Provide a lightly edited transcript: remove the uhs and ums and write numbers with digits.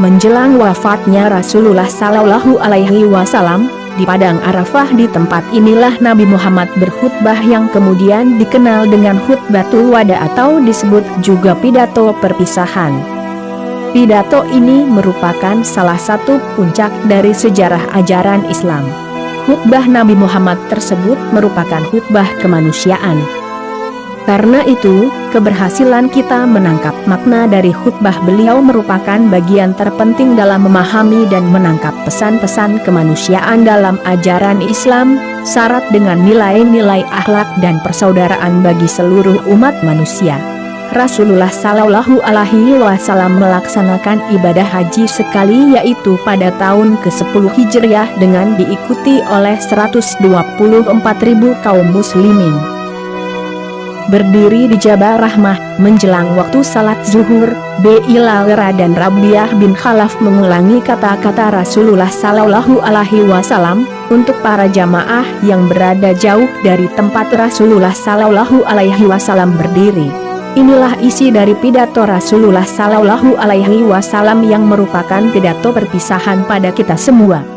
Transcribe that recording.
Menjelang wafatnya Rasulullah Shallallahu Alaihi Wasallam, di Padang Arafah di tempat inilah Nabi Muhammad berkhutbah yang kemudian dikenal dengan khutbatul wada atau disebut juga pidato perpisahan. Pidato ini merupakan salah satu puncak dari sejarah ajaran Islam. Khutbah Nabi Muhammad tersebut merupakan khutbah kemanusiaan. Karena itu, keberhasilan kita menangkap makna dari khutbah beliau merupakan bagian terpenting dalam memahami dan menangkap pesan-pesan kemanusiaan dalam ajaran Islam, syarat dengan nilai-nilai akhlak dan persaudaraan bagi seluruh umat manusia. Rasulullah Shallallahu Alaihi Wasallam melaksanakan ibadah haji sekali, yaitu pada tahun ke-10 Hijriah dengan diikuti oleh 124.000 kaum muslimin. Berdiri di Jabal Rahmah, menjelang waktu salat zuhur, Bilal dan Rabi'ah bin Khalaf mengulangi kata-kata Rasulullah Shallallahu Alaihi Wasallam untuk para jamaah yang berada jauh dari tempat Rasulullah Shallallahu Alaihi Wasallam berdiri. Inilah isi dari pidato Rasulullah Shallallahu Alaihi Wasallam yang merupakan pidato perpisahan pada kita semua.